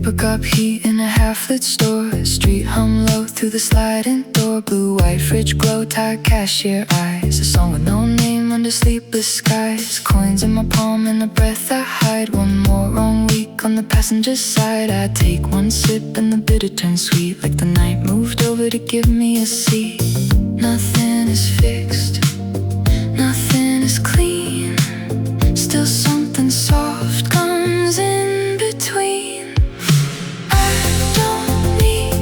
paper cup heat in a half-lit store. Street hum low through the sliding door. Blue-white fridge glow, tired cashier eyes. A song with no name under sleepless skies. Coins in my palm and a breath I hide. One more wrong week on the passenger side. I take one sip and the bitter turns sweet, like the night moved over to give me a seat. Nothing is fixed, nothing is clean. Still something soft comes in between. I don't need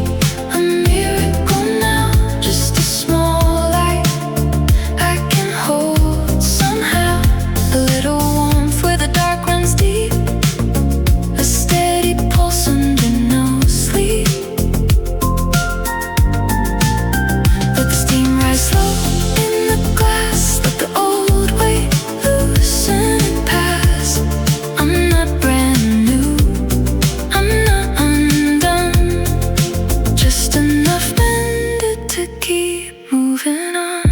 a miracle now, just a small light I can hold somehow. A little warmth where the dark runs deep, a steady pulse under no sleep. Let the steam rise slow in the glass, let the old weight loosen and pass. I'm not brand new, I'm not undone, just enough mended to keep moving on.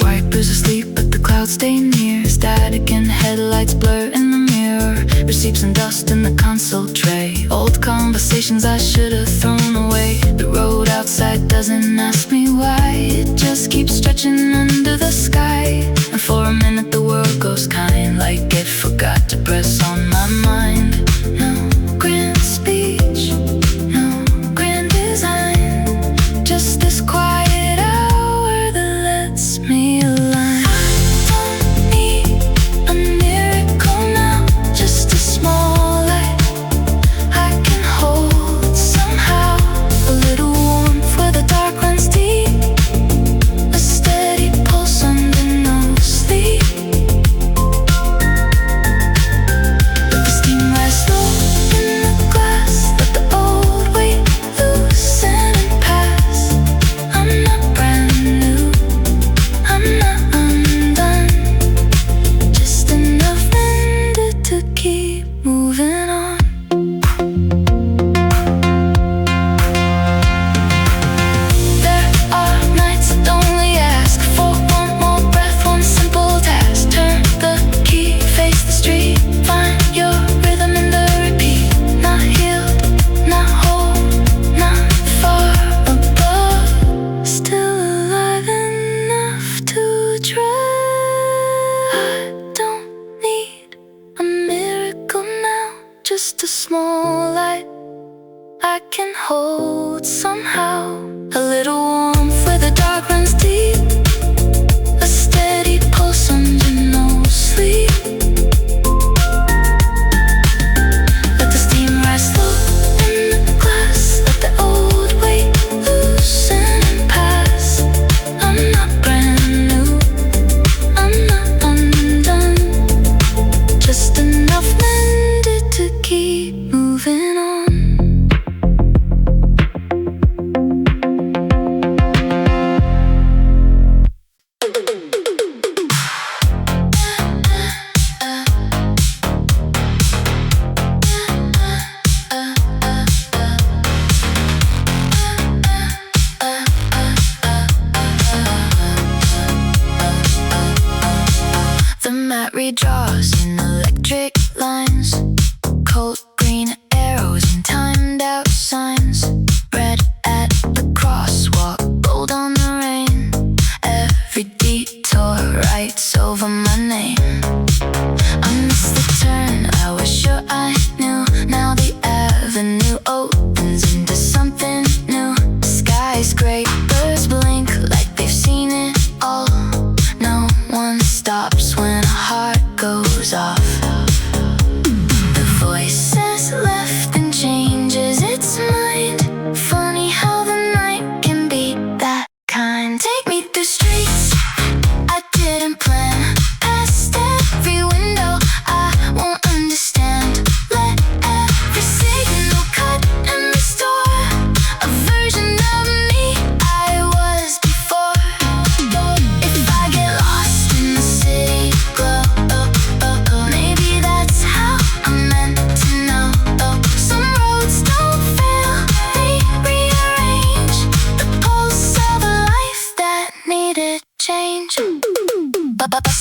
Wipers asleep but the clouds stay near. Static and headlights blur in the mirror. Receipts and dust in the console tray. Old conversations I should have thrown away. The road outside doesn't ask me why. It just keeps stretching under the sky. And for a minute the world goes kind, like it forgot to press on my mind. No grand speech, no grand design, just this quiet hour that lets me align. I don't need a miracle now, just a small light I can hold somehow. A little warmth where the dark runs deep, a steady pulse under no sleep. Let the steam rise slow in the glass, let the old weight loosen and pass. I'm not brand new, I'm not undone, just enough mended to keep moving on. There are nights that only ask for one more breath, one simple task. Turn the key, face the street, find your rhythm in the repeat. Not healed, not whole, not far above, still alive enough to try. I don't need a miracle now, just a small light I can hold somehow. A little warmth where the dark runs deep, a steady pulse under no sleep. Let the steam rise slow in the glass, let the old weight loosen and pass. I'm not brand new, I'm not undone, just enough mended to keep moving on. The mat redraws in electric lines, cold green arrows and timed out signs. Red at the crosswalk, gold on the rain. Every detour writes over my name. I missed the turn, I was sure I knew. Now the avenue opens into something new. Skyscrapers blink like they've seen it all. No one stops when a heart goes off. The voice says left and changes its mind. Funny how the night can be that kind. Take me through streets I didn't plan, past every window I won't understand. Let every signal cut and restore a version of me I was before. If I get lost in the city glow, maybe that's how I'm meant to know. Some roads don't fail, they rearrange the pulse of a life that needed change.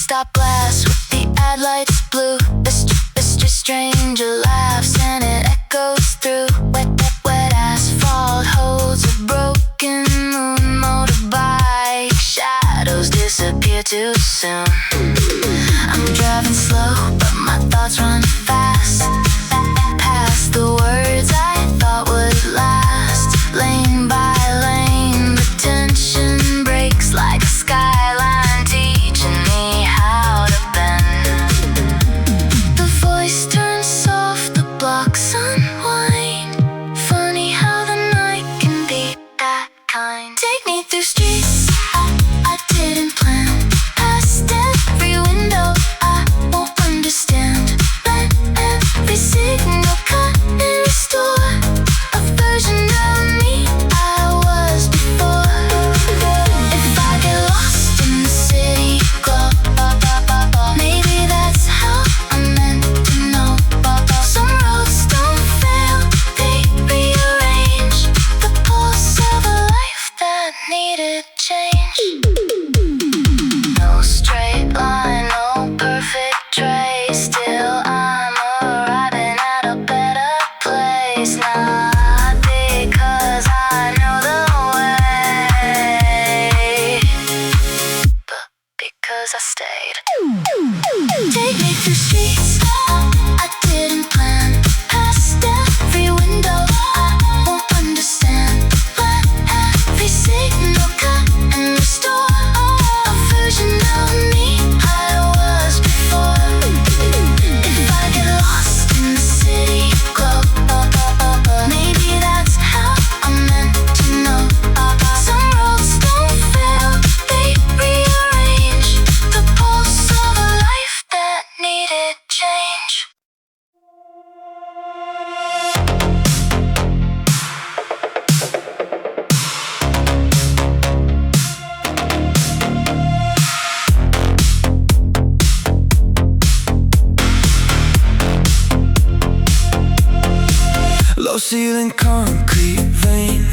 Stop glass with the headlights blue. A stranger laughs and it echoes through. Wet asphalt holds a broken moon. Motorbike shadows disappear too soon. I'm driving slow, but my thoughts run fast. Past the words I thought would last. Lane by lane, the tension breaks like a skyline teaching me how to bend. The voice turns soft, the blocks unwind. Funny how the night can be that kind. Take me through streets I didn't plan. Past every window I won't understand. Let every signal cut and restore a version of me I was before. If I get lost in the city glow, maybe that's how I'm meant to know. Some roads don't fail, they rearrange the pulse of a life that needed change. No straight line, no perfect trace. Still I'm arriving at a better place. Not because I know the way, but because I stayed. Take me through streets I didn't plan. Past every window I won't understand. Let every signal cut and restore a version of me I was before. If I get lost in the city glow, maybe that's how I'm meant to know. Some roads don't fail, they rearrange the pulse of a life that needed change. Low ceiling concrete vein,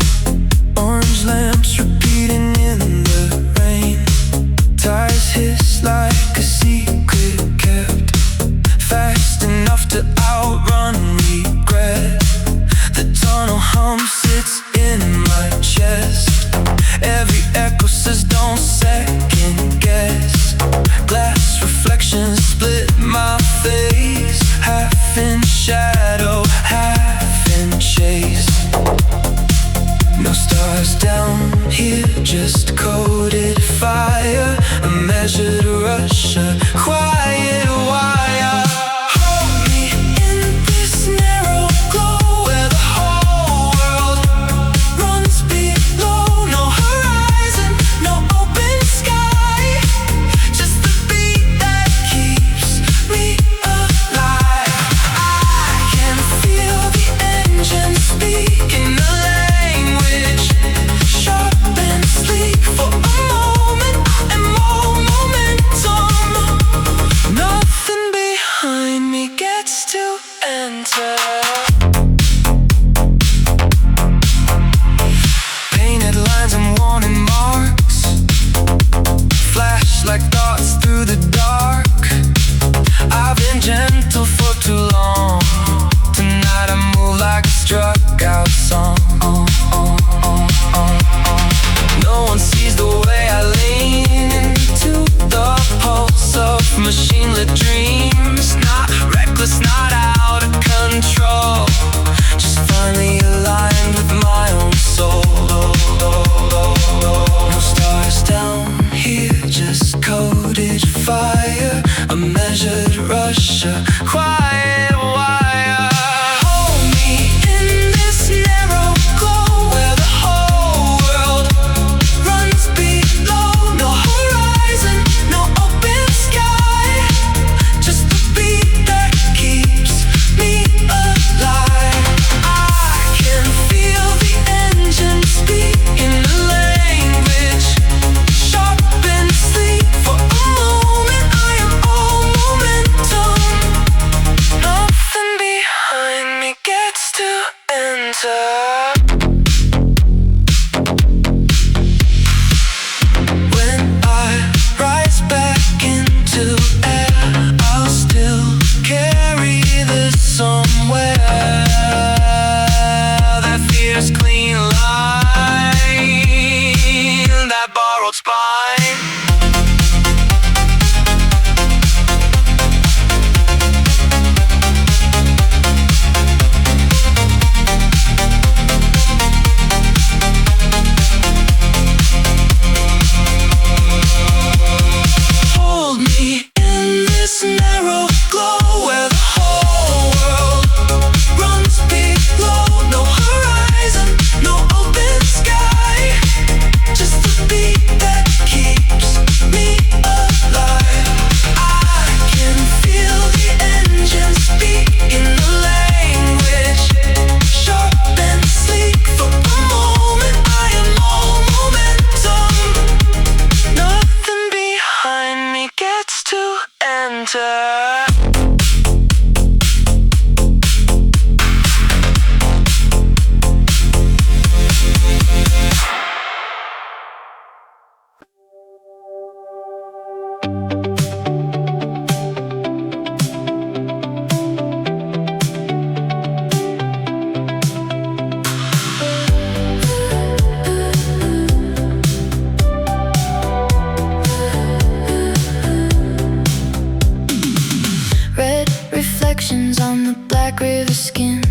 orange lamps repeating in the rain. Tires hiss like a secret kept, fast enough to outrun regret. The tunnel hum sits in my chest. Every echo says don't second guess. Glass reflections split my face, half in shadow, half in chase. No stars down here, just coded fire. A measured rush, a quiet wire. Hold me in this narrow glow where the whole world runs below. No horizon, no open sky, just the beat that keeps me alive. I can feel the engine speaking a language sharp and sleek. For a moment I am all momentum. Nothing behind me gets to enter. Painted lines and warning marks flash like thoughts through the dark. I've been gentle for too long. Tonight I move like a struck out song. No one sees the way I lean into the pulse of machine-lit dreams. Not reckless, not out of control, just finally aligned with my own soul. No stars down here, just coded fire. A measured rush, a quiet wire. Hold me in this narrow glow where the whole world runs below. No horizon, no open sky, just the beat that keeps me alive. I can feel the engine speaking a language sharp and sleek. For a moment I am all momentum. Nothing behind me gets to enter. When I rise back into air, I'll Reflections on the black river skin.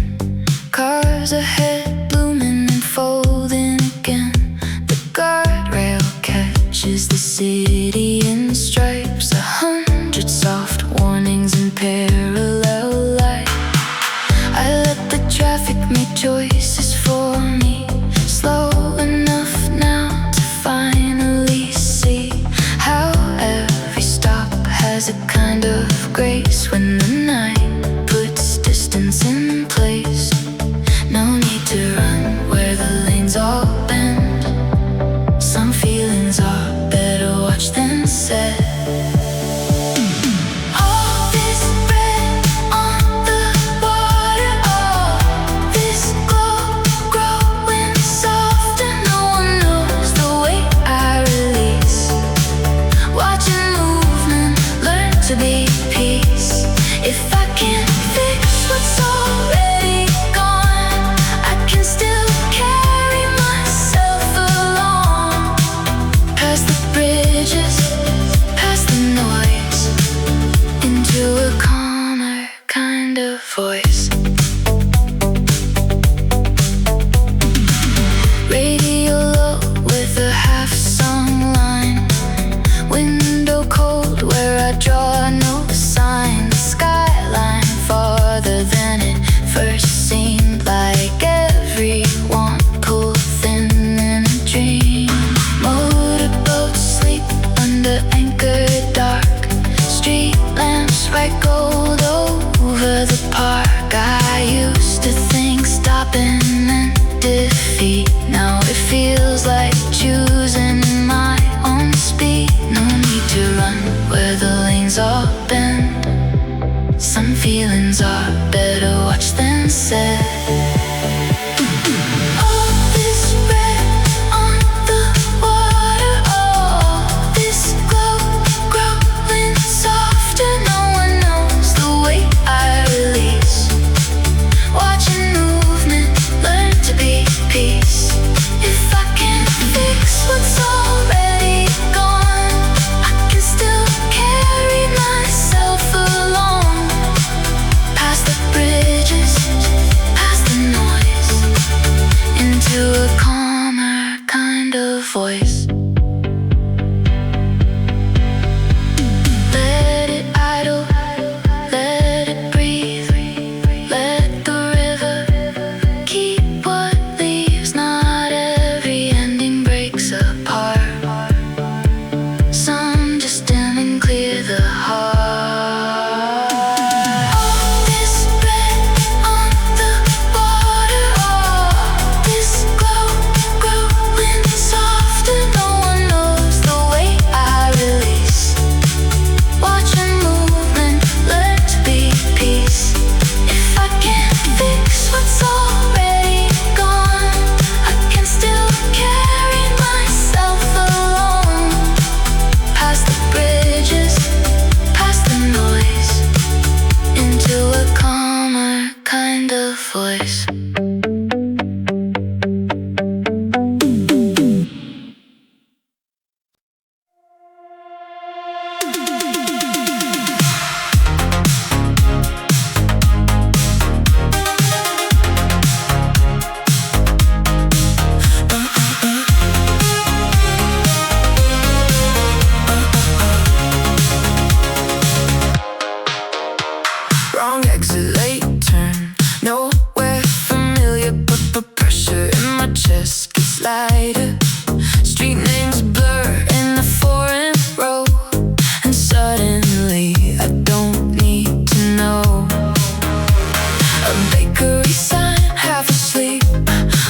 Cars ahead, blooming and folding again. The guardrail catches the city in stripes. 100 soft warnings in parallel light. I let the traffic make choices for me. Slow enough now to finally see how every stop has a kind of grace. When the night puts distance in place, no need to run where the lanes all bend. Some feelings are better watched than said. All this red on the water, all this glow growing soft, and no one knows the way I release. Watching movement learn to be peace. If I can't fix what's already gone, I can still carry myself along. Past the bridges, past the noise, into a calmer kind of voice. Radio low with a half-sung line. Window cold where I draw no sign. The skyline farther than it first seemed. Like everyone pulled thin in a dream. Motorboats sleep under anchor dark. Street lamps white gold over the park. I used to think stopping meant defeat. Now it feels like choosing my own speed. No need to run where the lanes all bend. Some feelings are better watched than said. All this red on the water, all this glow growing softer. No one knows the way I release. Watching movement learn to be peace. If I can't fix what's already gone, I can still carry myself along. Past the bridges, past the noise, into a calmer kind of voice. Let it idle, let it breathe. Let the river keep what leaves. Not every ending breaks apart. Some just dim and clear the heart. All this red on the water, all this glow growing softer. No one knows the way I release. Watching movement learn to be peace. If I can't fix what's already gone, I can still carry myself along. Past the bridges, past the noise, into a calmer kind of voice. Wrong exit, late turn, nowhere familiar, but pressure in my chest gets lighter. Street names blur in the foreign row, and suddenly I don't need to know. A bakery sign, half asleep,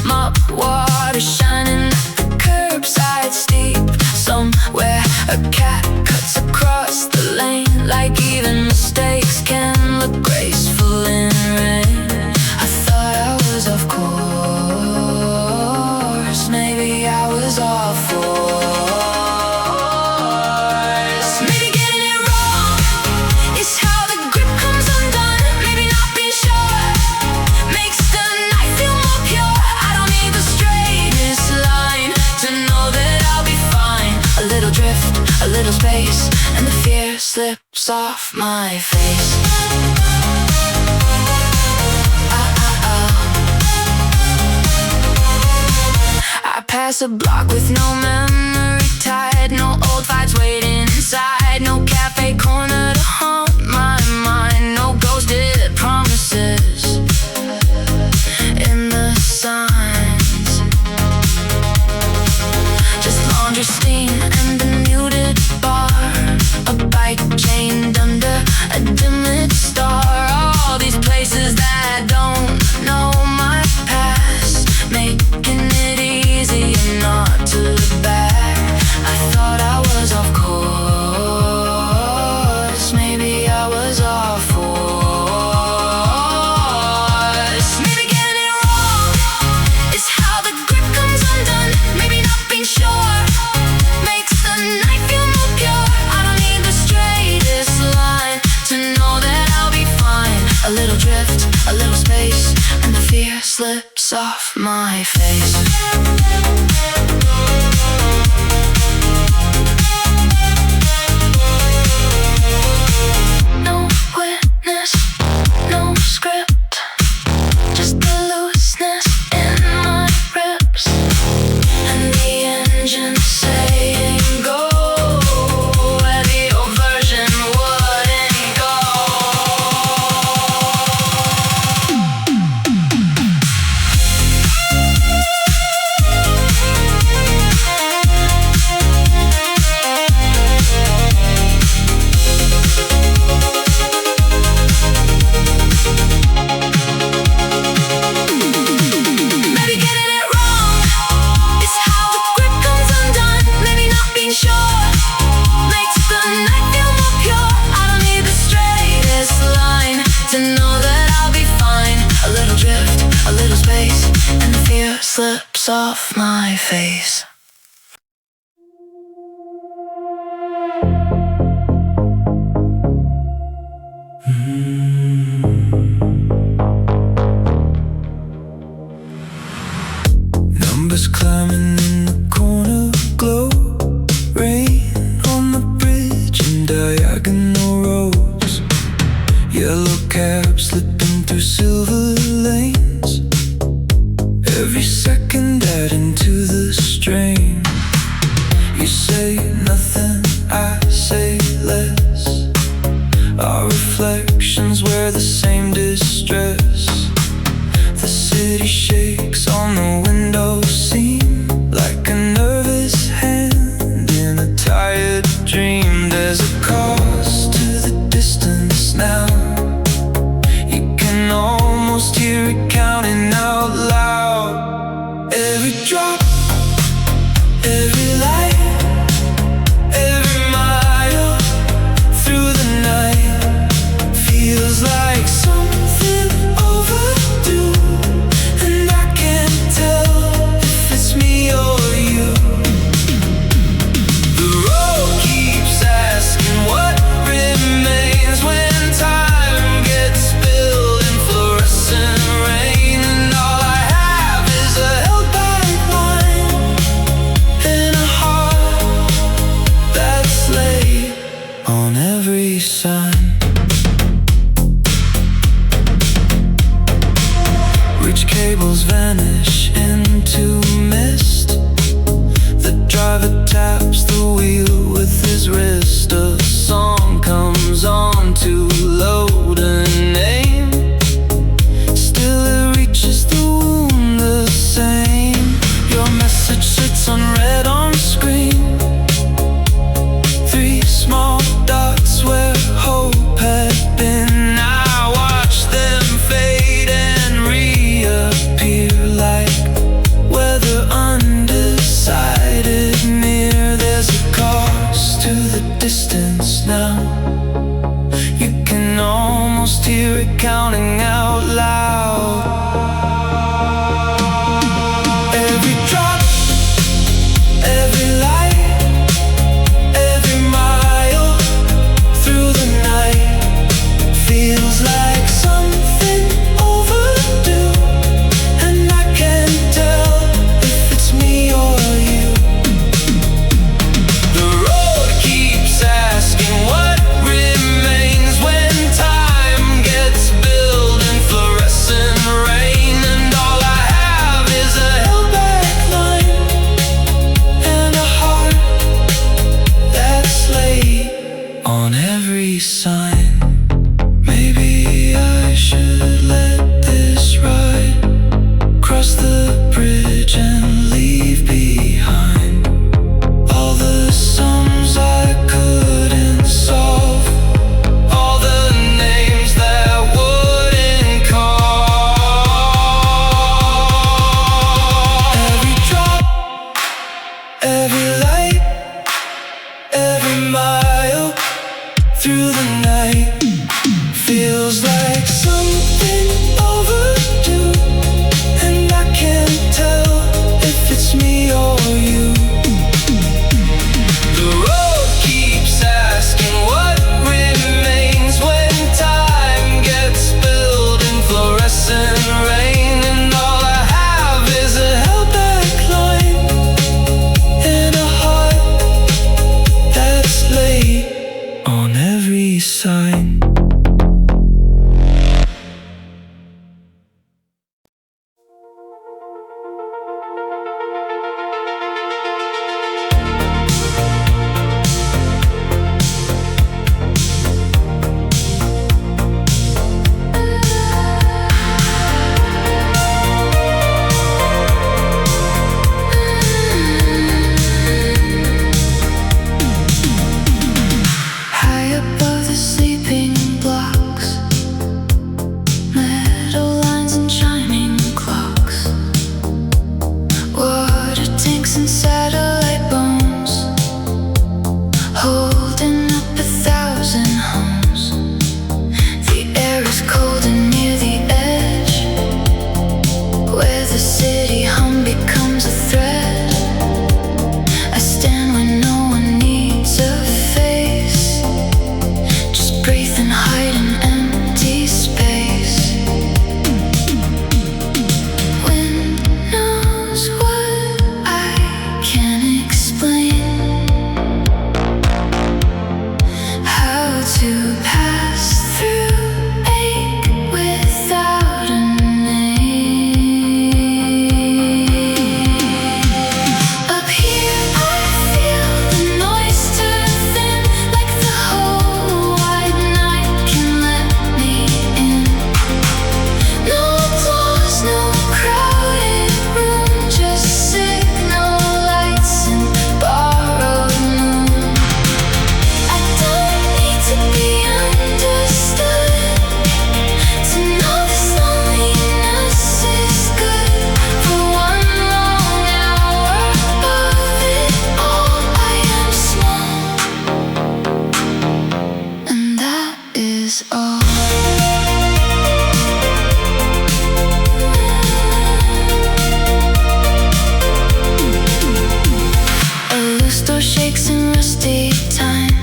mop water shining at the curbside steep. Somewhere a cat cuts across the lane, like even the slips off my face. I pass a block with no memory tied, no old fights waiting inside, no cafe corner to haunt my mind, no ghosted promises in the signs. Just laundry steam and a muted bar, a bike chained under a dim lit star. All these places that don't know my past, making it easy not to look back. I thought I was off course, maybe I was off course. Maybe getting it wrong is how the grip comes undone. Maybe not being sure makes the night feel more pure. I don't need the straightest line to know that I'll be fine. A little drift, a little space, and the fear slips off my face. No witness, no script, just the looseness in my ribs, and the engine saying go where the old version wouldn't go. Maybe getting it wrong is how the grip comes undone. Maybe not being sure makes the night feel more pure. I don't need the straightest line to know that I'll be fine. A little drift, a little space, and the fear slips off my face. Numbers climbing in the corner glow, rain on the bridge and diagonal roads, yellow cabs slipping through silver lanes, every second adding to the strain. You say nothing, I say less, our reflections wear the same distress. The city shakes on the window seam like a nervous hand in a tired dream. There's a cost to the distance now. You can almost hear it counting out loud. Every drop, every light, every mile through the night feels like something overdue, and I can't tell if it's me or you. The road keeps asking what remains when time gets spilled in fluorescent rain, and all I have is a held back line and a heart that's laid on every sign. Reach cables vanish into mist. The driver taps the wheel with his wrist. A song comes on to load a name. Still it reaches the wound the same. Your message sits unread on screen. Three small dots where hope had been. I watch them fade and reappear like weather undecided near. There's a cost to the distance now. You can almost hear it counting out loud. Every drop, every light, every mile through the night feels like something overdue, and I can't tell if it's me or you. The road keeps asking what feels like something overdue, and I can't tell if it's me or you. The road keeps asking what remains when time gets spilled in fluorescent rain, and all I have is a held-back line and a heart that's late on every sign. High above the sleeping blocks, metal lines and chiming clocks, water tanks and satellite bones, holding up 1,000 homes. The air is cold and near the edge, where the city hum becomes a thread. I stand when no one needs a face, just breathe and hide in empty space. Wind knows what I can't explain, how to pass through ache without a name. Up here I feel the noise turn thin, like the whole wide night can let me in. No applause, no crowded room, just signal lights and borrowed moon. I don't need to be understood to know this loneliness is good. For one long hour above it all, I am small, and that is all. A loose door shakes in rusty time.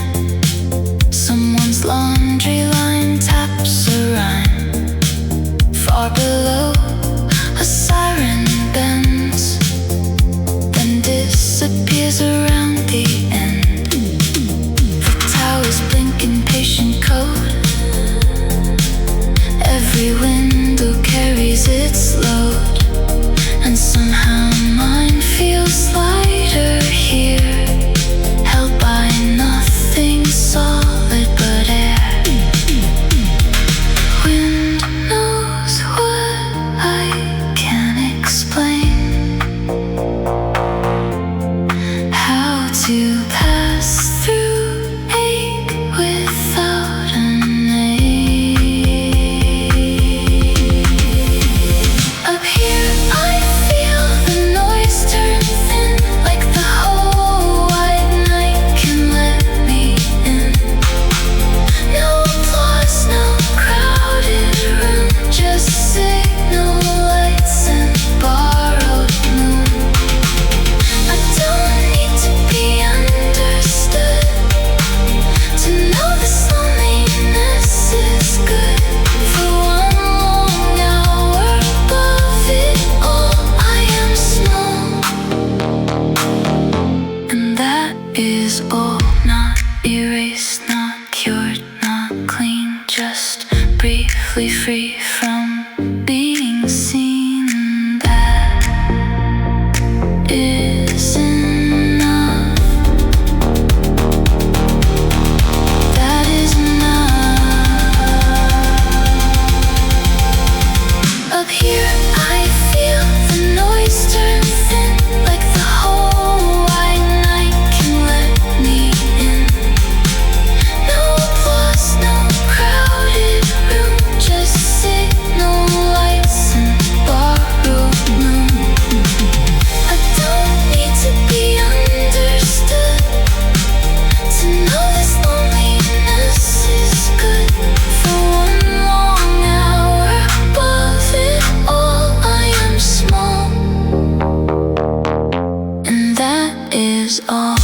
Someone's laundry line taps a rhyme. Far below, a siren bends, then disappears around the end. The towers blink in patient code. Every window carries its load, and somehow mine feels lighter here, held by nothing solid but air. Wind knows what I can't explain, how to pass through ache without a name. Up here I feel the noise turn thin, like the whole wide night can let me in. No applause, no crowded room, just signal lights and borrowed moon. I don't need to be understood to know this loneliness is good. For one long hour above it all, I am small, and that is all. Not erased, not cured, not clean, just briefly free from being seen. And that is enough. That is enough. Up here I feel the noise turn thin, like the whole wide night can let me in. No applause, no crowded room, just sit all.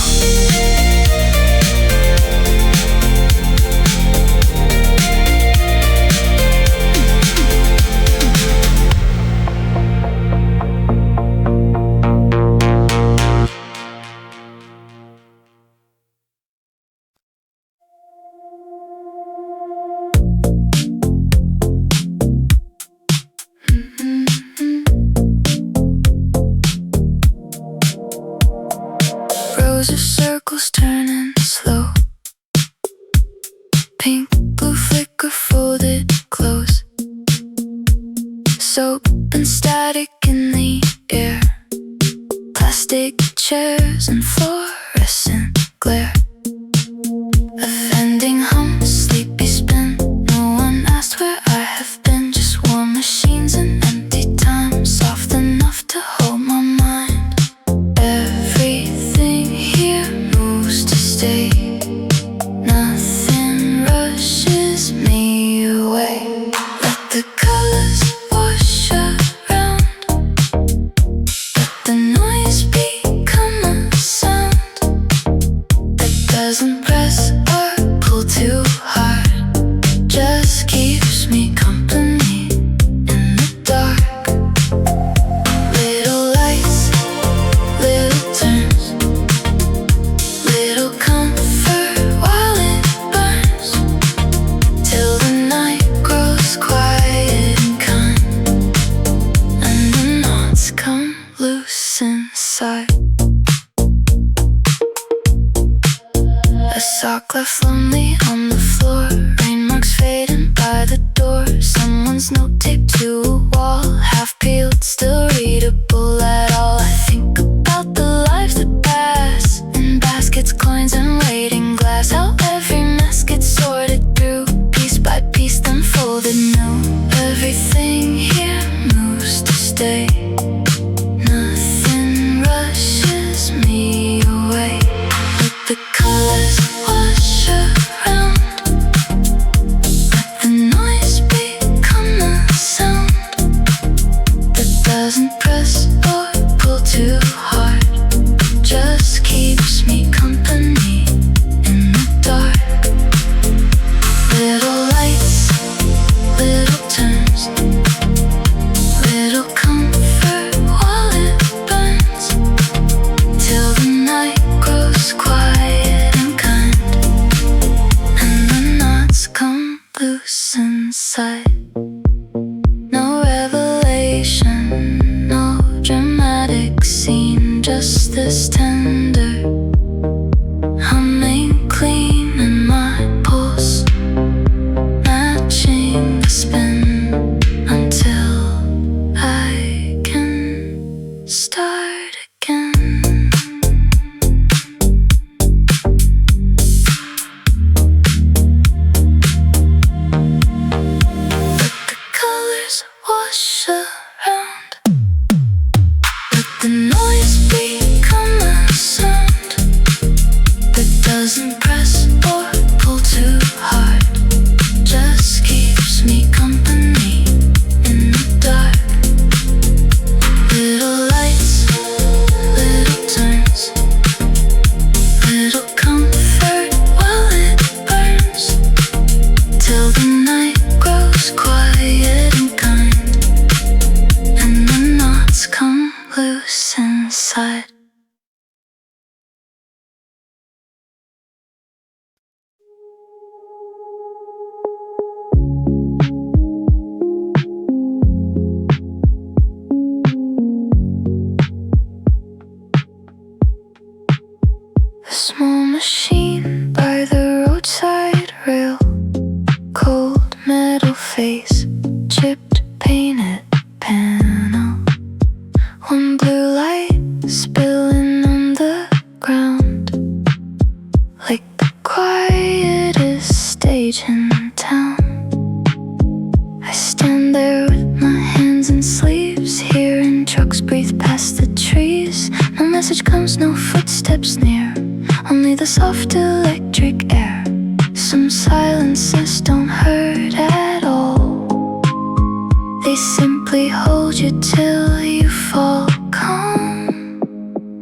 Rows of circles turning slow. Pink, blue flicker folded close. Soap and static in the air. Plastic chairs and fluorescent glare. A vending hum, sleepy spin. No one asked where I have been. Just warm machines and empty time. Soft enough to hold my mind. Everything here moves to stay. Nothing rushes me away. Let the colors wash around. Let the noise become a sound that doesn't press or pull too hard. Just keeps me company in the dark. Little lights, little turns, little comfort while it burns, till the night grows quiet and kind, and the knots come loose inside. A sock left lonely on the floor. Rain marks fading by the door. Someone's note taped to a wall. Half peeled, still readable at all. I think about the lives that pass in baskets, coins and waiting glass. How every mess gets sorted through, piece by piece, then folded new. Everything here moves to stay. Nothing rushes me away. Let the colors wash around. Let the noise become a sound that doesn't press or pull too hard. Just keeps me company in the dark. Little lights, little turns, little comfort while it burns, till the night grows quiet and kind, and the knots come loose inside. No revelation, no dramatic scene, just this tender humming clean in my pulse, matching the spin until I can start again. Let the colors wash around. Let the noise become a sound that doesn't press or pull too hard. Just keeps me company in the dark. Little lights, little turns, little comfort while it burns, till the night grows quiet and kind, and the knots come loose inside. A small machine by the roadside rail. Cold metal face, chipped painted panel. One blue light spilling on the ground, like the quietest stage in town. I stand there with my hands in sleeves, hearing trucks breathe past the trees. No message comes, no footsteps near, only the soft electric air. Some silences don't hurt at all. They simply hold you till you fall calm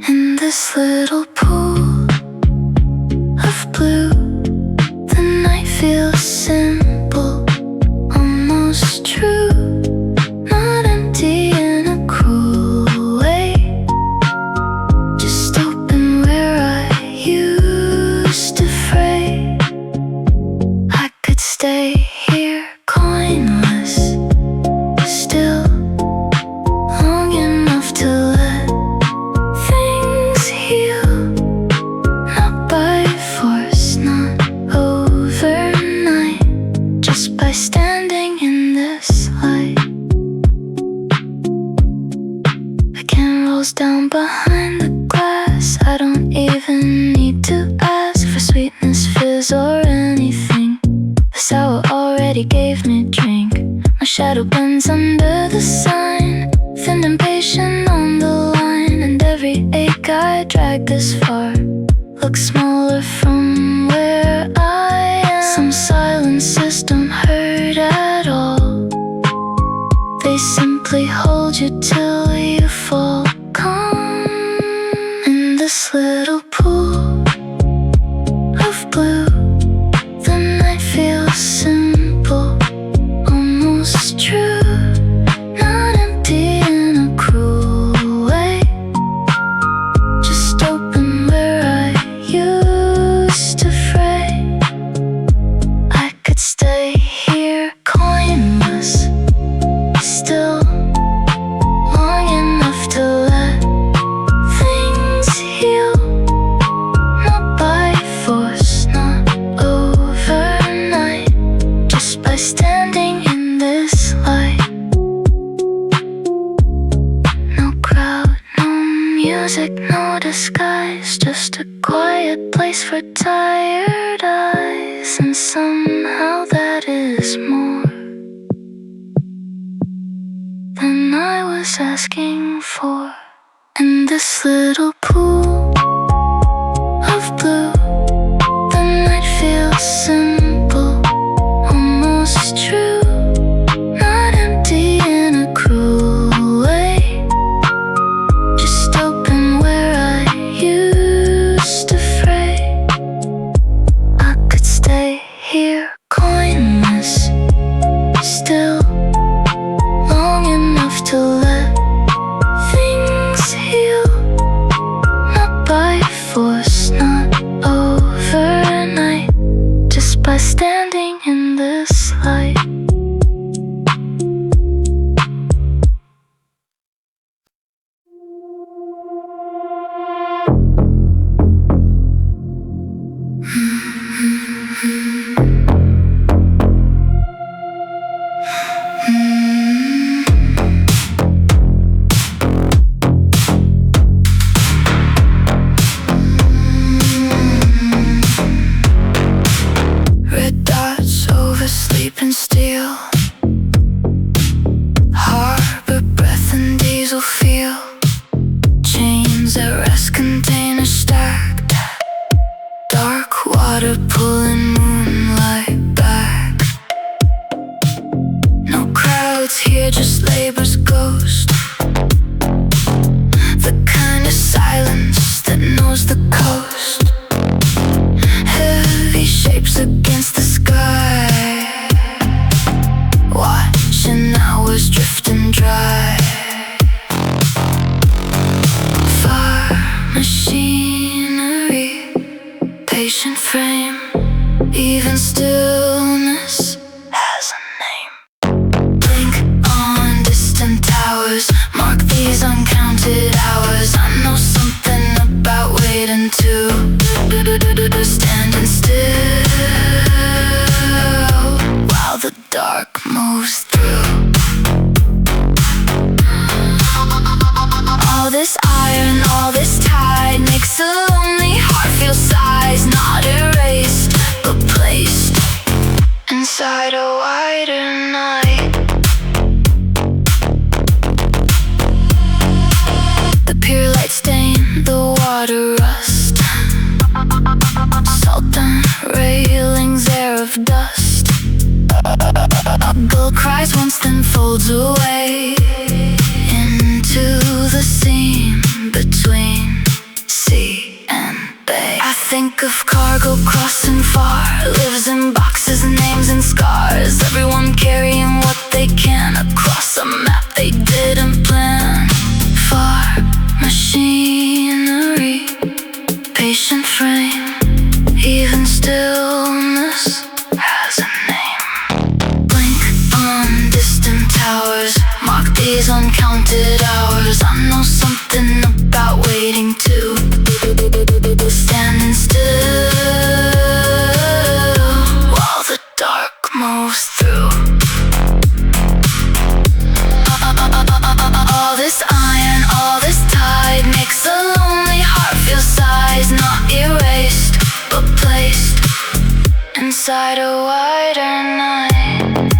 in this little pool standing in this light. The camera rolls down behind the glass. I don't even need to ask for sweetness, fizz, or anything. The sour already gave me drink. My shadow bends under the sign, thin and patient on the line. And every ache I drag this far looks smaller from where I am. Some silent system heard at all. They simply hold you till you fall calm in this little pool of blue. The night feels simple, almost true, not empty in a cruel way. Just open where I used to fray. I could stay here coinless, still long enough to let things heal. Not by force, not overnight, just by standing in this light. No crowd, no music, no disguise, just a quiet place for tired eyes. And somehow that is more than I was asking for. In this little pool of blue, the night feels simple, almost true, not empty in a cruel way. Just open where I used to fray. I could stay here coinless, still long enough to let things heal. Not by force, not overnight, just by standing in this light. Red dots over sleeping steel, harbor breath and diesel fuel. Chains at rest, containers stacked, dark water pulling moonlight back. No crowds here, just labor's ghost, the kind of silence that knows the coast. Heavy shapes against the sky, watching hours drifting dry. Far machinery, patient frame, even stillness has a name. Blink on distant towers, mark these uncounted hours. I know something about waiting to standing still while the dark moves through. All this iron, all this tide makes a lonely heart feel size, not erased but placed inside a wider night. The pier light stain, the water rust, salt and railings, air of dust. A gull cries once, then folds away into the seam between sea and bay. I think of cargo crossing far, lives in boxes, names and scars. Everyone carrying what they can across a map they didn't plan. Far machinery, patient frame, even stillness has a name. Blink on distant towers, mark these uncounted hours. I know something about waiting to standing still while the dark moves through. inside a wider night.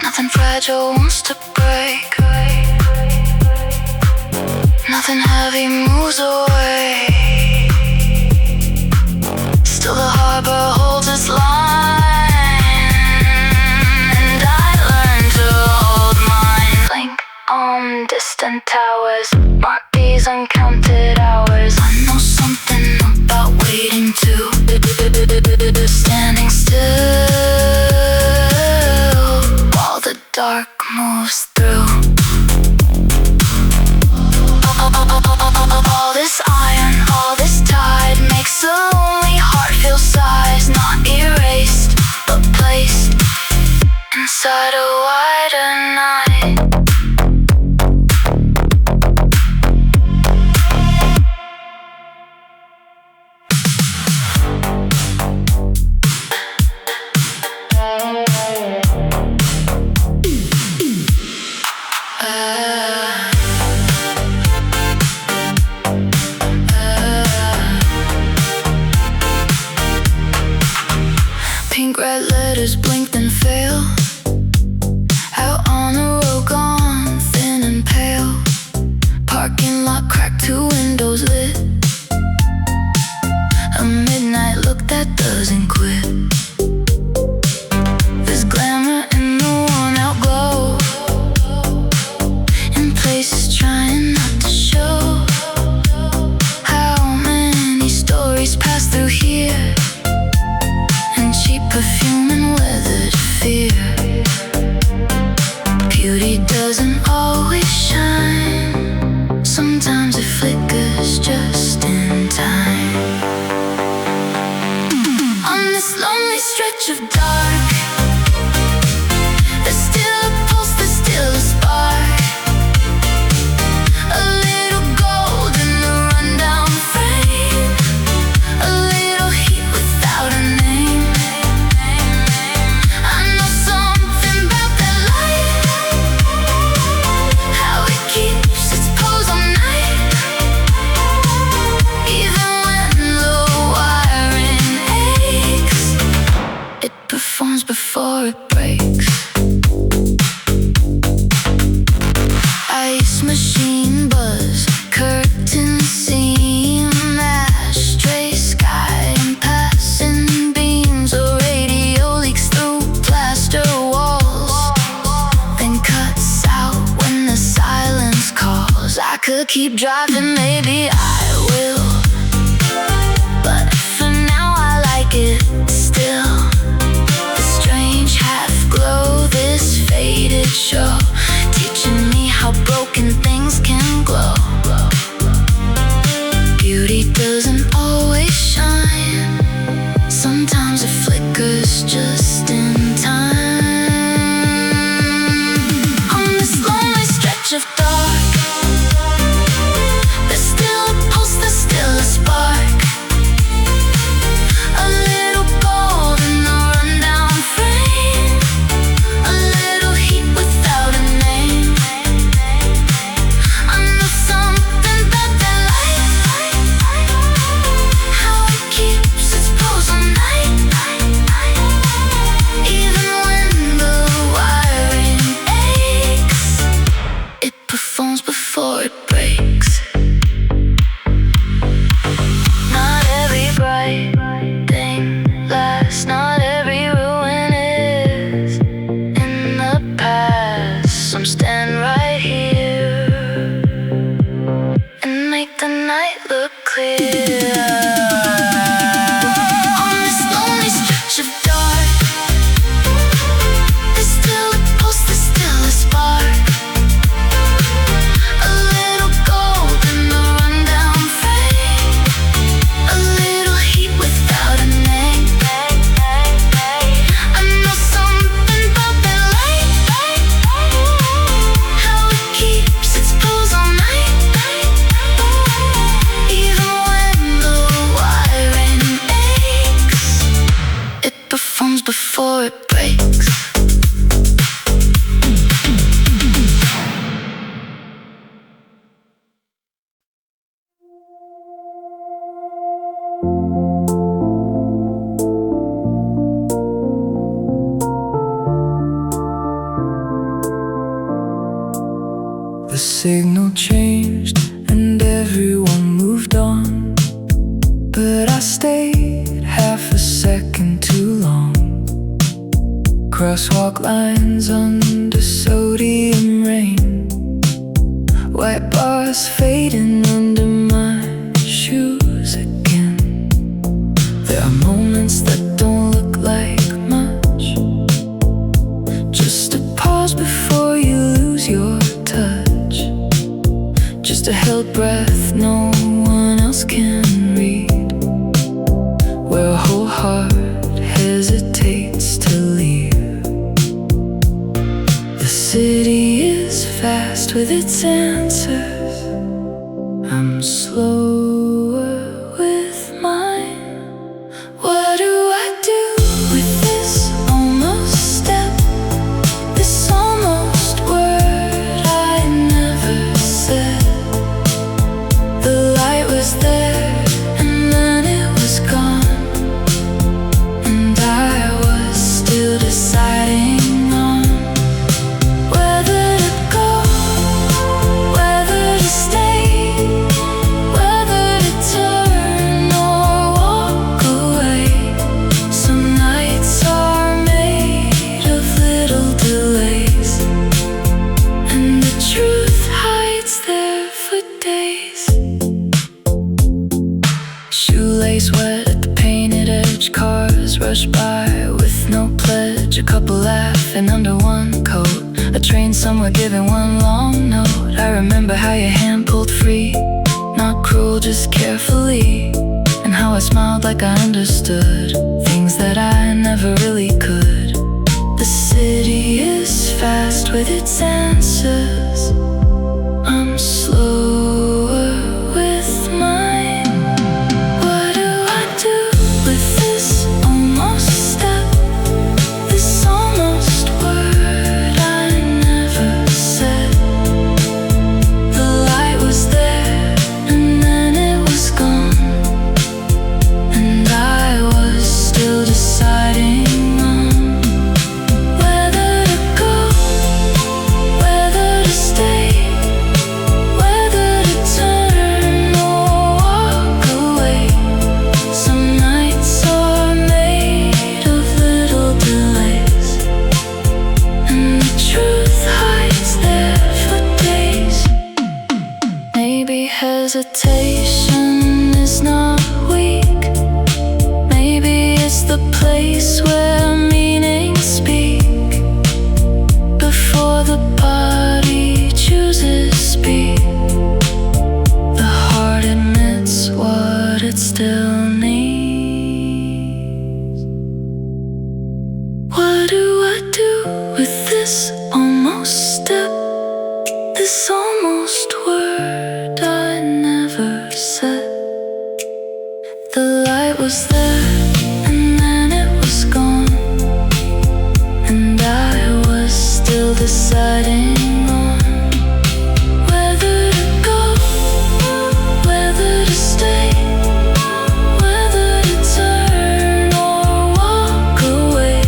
Nothing fragile wants to break. Nothing heavy moves away. Still the harbor holds its line, and I learned to hold mine. Blink on distant towers, mark these uncounted hours. I know something about waiting to standing still while the dark moves through. All this iron, all this tide makes a lonely heart feel size, not erased, but placed inside a wider night. Pink red letters blink then fail. Out on a road gone thin and pale. Parking lot cracked, two windows lit. A midnight look that doesn't quit. There's glamour in the worn out glow, in places trying not to show. How many stories pass through here? Cheap perfume and weathered fear. Beauty doesn't always shine. Sometimes it flickers just in time. On this lonely stretch of dark, there's still a pulse, there's still a spark. A little gold in the rundown frame. A little heat without a name. Before it breaks. Ice machine buzz, curtain seam, ashtray sky, and passing beams. A radio leaks through plaster walls, then cuts out when the silence calls. I could keep driving, maybe I will, but for now I like it still. Half-glow, this faded show, teaching me how broken things can glow. Beauty doesn't always shine. Sometimes it flickers just in time. On this lonely stretch of dark, there's still a pulse, there's still a spark. A little gold in the rundown frame. A little heat without a name. I know something about that light, how it keeps its pose all night. Even when the wiring aches, it performs before it breaks. Not every bright thing lasts, not every ruin is in the past. Some stand right here and make the night look clear. On this lonely stretch of dark, there's still a pulse, there's still a spark. A little gold in the rundown frame. A little heat without a name. I know something about that light, how it keeps its pose all night. Even when the wiring aches, it performs before it breaks. signal changed and everyone moved on, but I stayed half a second too long. Crosswalk lines under sodium rain, white bars fading under my shoes again. There are moments that don't look like much, just a pause before you lose your touch, just a held breath no one else can read, where a whole heart hesitates to leave. The city is fast with its answers, I'm slower with mine. What do I do with this almost step, this almost word I never said? The light was there and then it was gone, and I was still deciding on whether to go, whether to stay, whether to turn or walk away. Some nights are made of little delays, and the truth hides there for days. Shoelace wet at the painted edge, cars rush by with no pledge, a couple laughing under one coat, a train somewhere giving one long note. I remember how your hand pulled free, not cruel, just carefully, and how I smiled like I understood things that I never really could. The city is fast with its answers, I'm slower with mine. What do I do with this almost step, this almost word I never said? The light was there and then it was gone, and I was still deciding on whether to go, whether to stay, whether to turn or walk away. Some nights are made of little delays, and the truth hides there for days. Maybe hesitation is not weak, maybe it's the place where meanings speak before the body chooses speed. The heart admits what it still needs. What do I do with this almost step, this almost word I never said? The light was there and then it was gone, and I was still deciding on whether to go, whether to stay, whether to turn or walk away.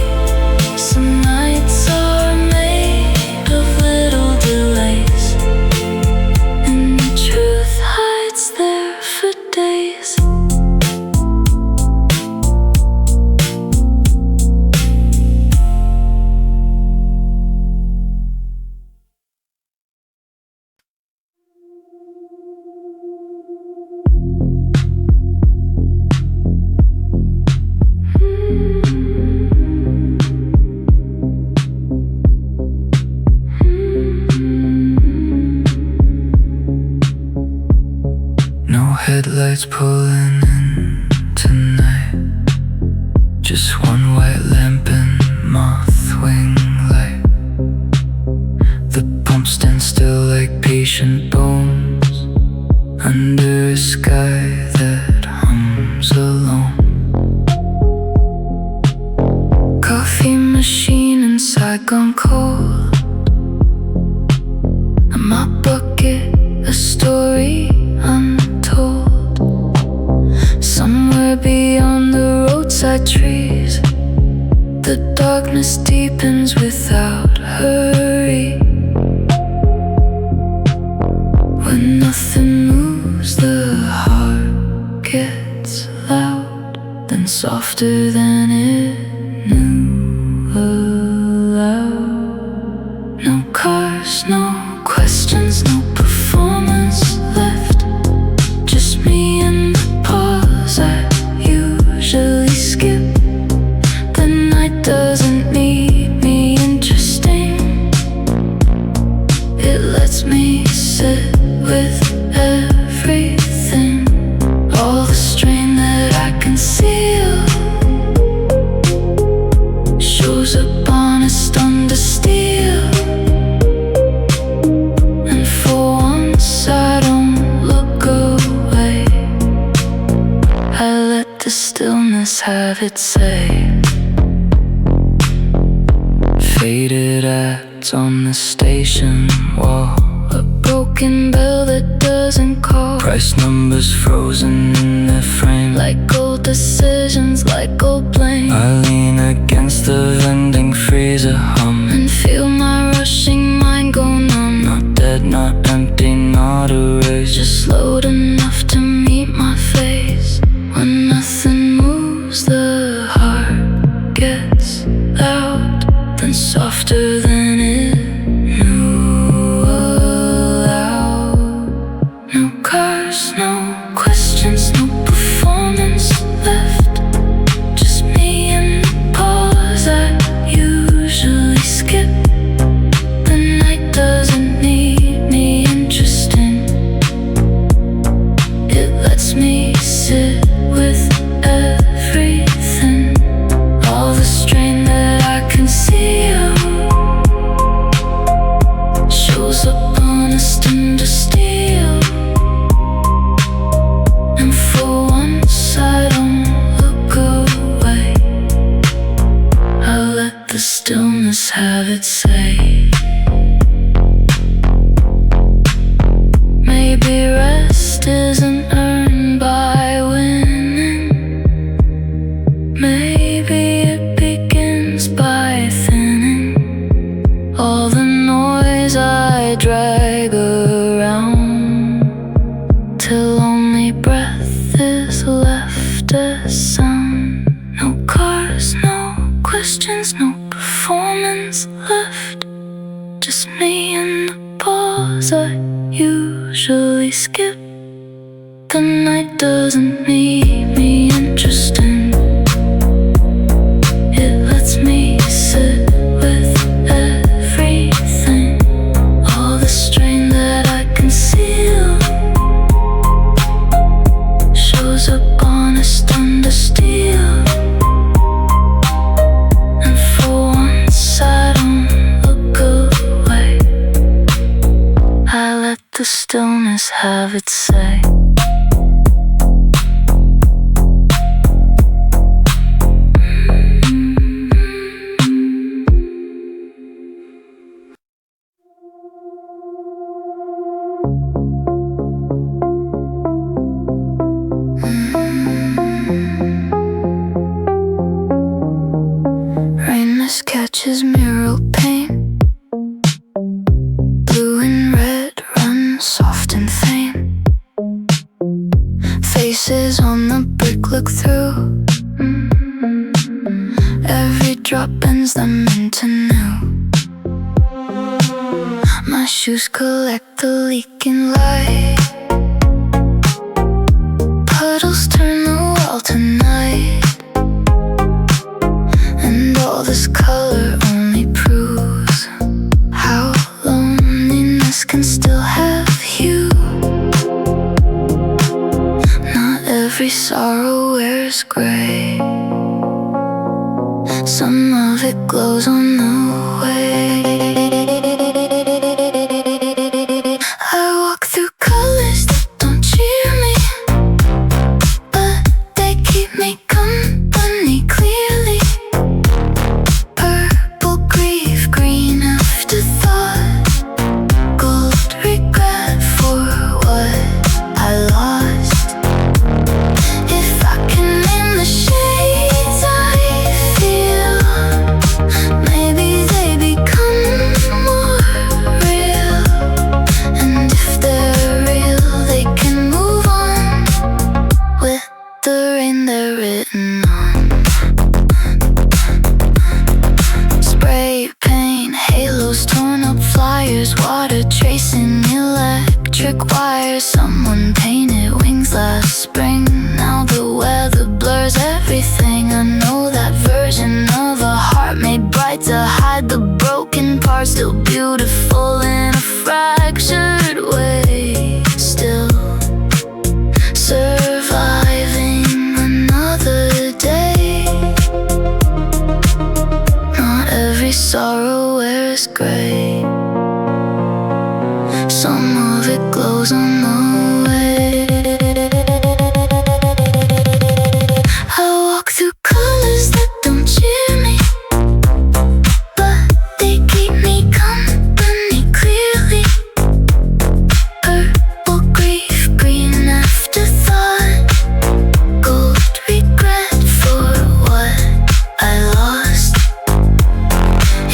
Some nights are made of little delays, and the truth hides there for days. No headlights pulling in tonight, just one white lamp and moth wing light. The pump stands still like patient bones under a sky that hums alone. Coffee machine inside gone cold, and my bucket a story untold. Somewhere beyond the roadside trees, the darkness deepens without hurry. then softer than it knew allowed. No cars, no questions, no performance left. Just me and the pause I usually skip. The night doesn't need me interesting. It lets me sit with everything. All the strain that I conceal shows up honest under steel. And for once I don't look away. I let the stillness have its say. Faded ads on the station wall, a broken bell that doesn't call. Price numbers frozen in their frame, like old decisions, like old blame. I lean against the vending freezer hum and feel my rushing mind go numb. Not dead, not empty, not erased, just slowed enough to meet my face. When nothing moves, the heart gets loud, then softer than it knew allowed. No cars, no questions, no performance left. Just me and the pause I usually skip. The night doesn't need me interesting. It lets me sit with everything. All the strain that I conceal shows up honest under steel. And for once I don't look away. I let the stillness have its say. Maybe rest isn't earned by winning. Maybe it begins by thinning all the noise I drag around, till only breath is left as sound. No cars, no questions, no performance left. Just me and the pause I usually skip. The night doesn't need me interesting. It lets me sit with everything. All the strain that I conceal shows up honest under steel. And for once I don't look away. I let the stillness have its say. Rainless catches mural paint. Blue and red run soft and faint. Faces on the brick look through. Every drop bends them into new. My shoes collect the leaking light. Puddles turn the wall to night. And all this color only proves how loneliness can still have hue. Not every sorrow wears gray. Some of it glows on the way. I walk through colors that don't cheer me, but they keep me company clearly. Purple grief, green afterthought, gold regret for what I lost. If I can name the shades I feel, maybe they become are still beautiful in a fractured way. Still surviving another day. Not every sorrow wears gray. Some of it glows on the way. I walk through colors that don't cheer me, but they keep me company clearly. Purple grief, green afterthought, gold regret for what I lost.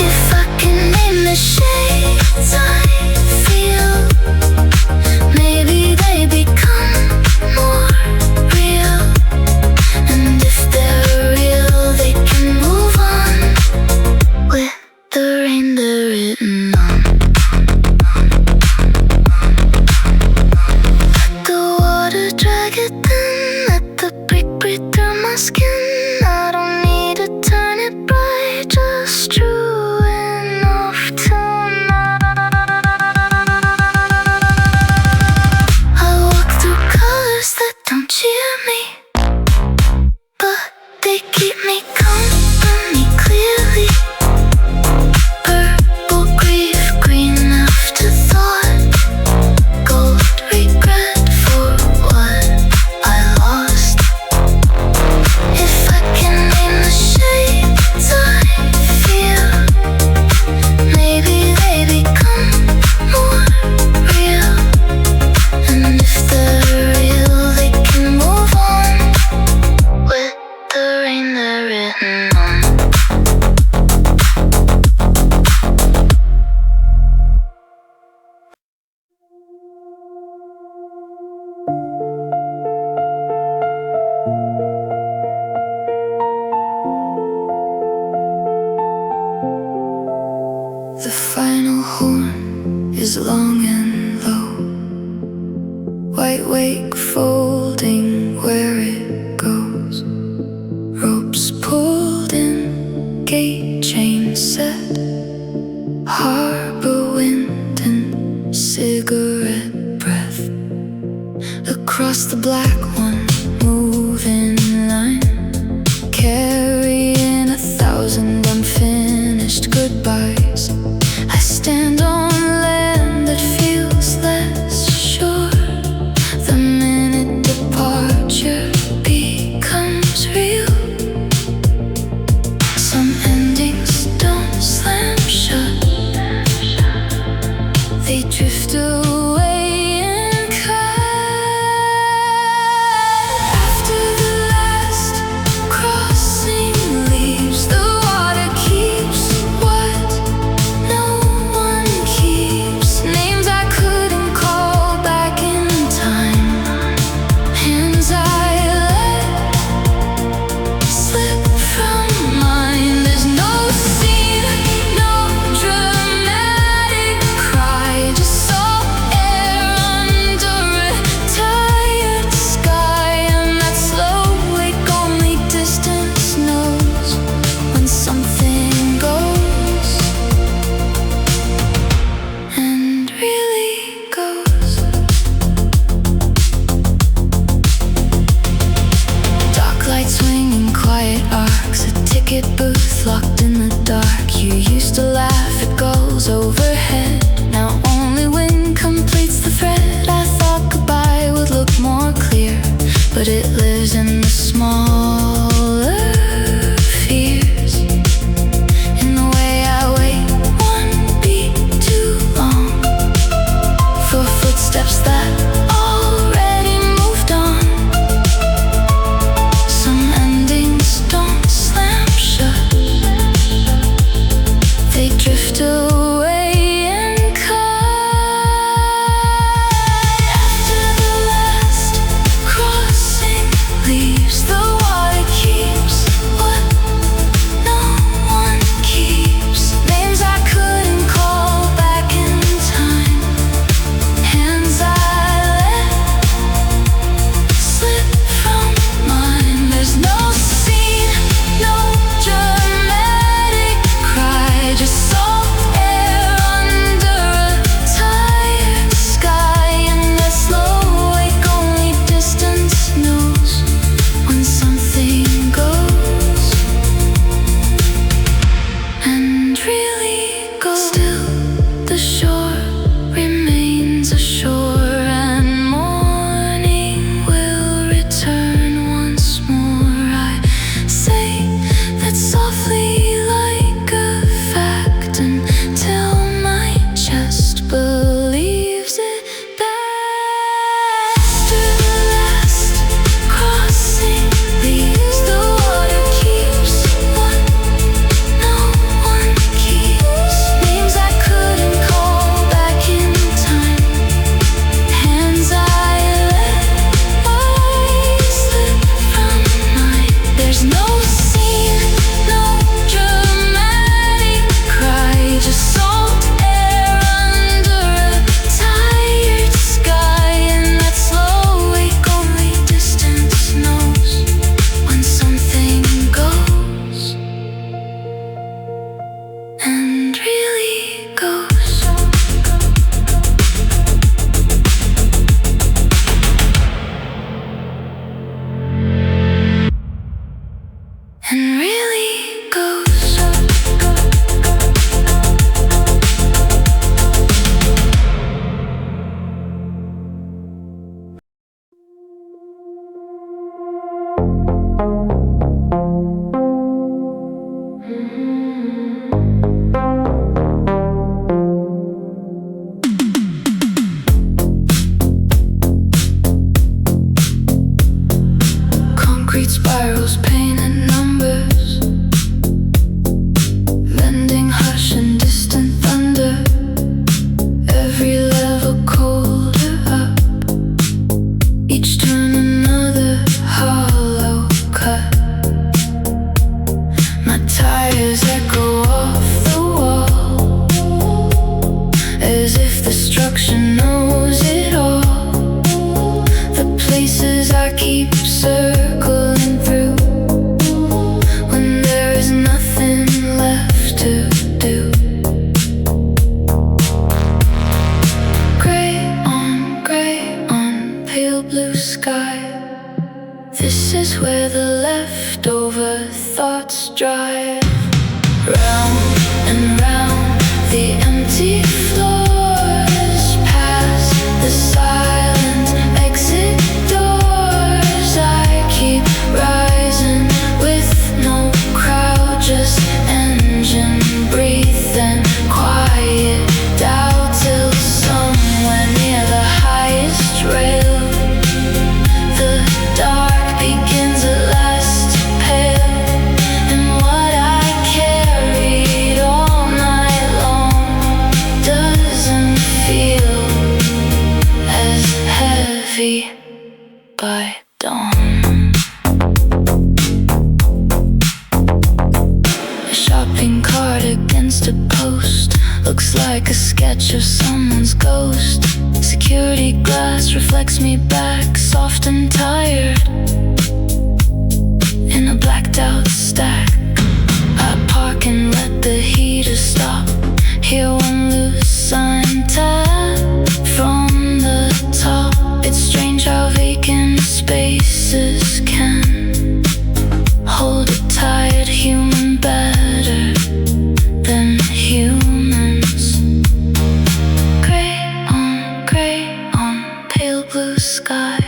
If I can name the shades I feel, maybe they become more real. And if they're real, they can move on with the rain they're written on. Let the water drag it thin, let the brick breathe through my skin. I don't need to turn it bright, just true enough tonight. I walk through colors that don't cheer me, but they keep me company clearly. Purple grief, green afterthought, gold regret for what I lost. If I can name the shades I feel, maybe they become more real. And if they're real, they can move on with the rain they're written on. The final horn is long and low, white wake folding where it goes. Ropes pulled in, gate chain set, harbor wind and cigarette breath. Across the black one, moving line, carrying 1,000 unfinished goodbyes. I stand on land that feels less sure. The minute departure becomes real. Some endings don't slam shut, they drift away and cut. After the last crossing leaves, the water keeps what no one keeps. Names I couldn't call back in time, hands I let slip from mine. There's no scene, no dramatic cry, just salt air under a tired sky. And that slow wake only distance knows when something goes and really goes. Dark light swinging quiet arcs, a ticket booth locked in the dark. You used to laugh at gulls overhead, now only wind completes the thread. I thought goodbye would look more clear, but it lives in the smaller fears. In the way I wait one beat too long for footsteps that already moved on. Some endings don't slam shut, and really goes. Concrete spirals, painted numbers, bending hush and distant thunder. Every level colder up, each turn another hollow cut. My tires echo off the wall, as if the structure knows it all. The places I keep circling through when there is nothing left to do. Gray on pale blue sky. This is where the leftover thoughts drive. Round and round the empty floors, past the silent exit doors. I keep rising with no crowd, just engine breathing, quiet doubt till somewhere near the highest rail. The dark begins at last to pale, and what I carried all night long doesn't feel as heavy by dawn. A shopping cart against a post looks like a sketch of someone's ghost. Security glass reflects me back, soft and tired, in a blacked out stack. I park and let the heater stop. Hear one loose sign tap from the top. It's strange how vacant spaces can hold a tired human better than humans. Gray on pale blue sky.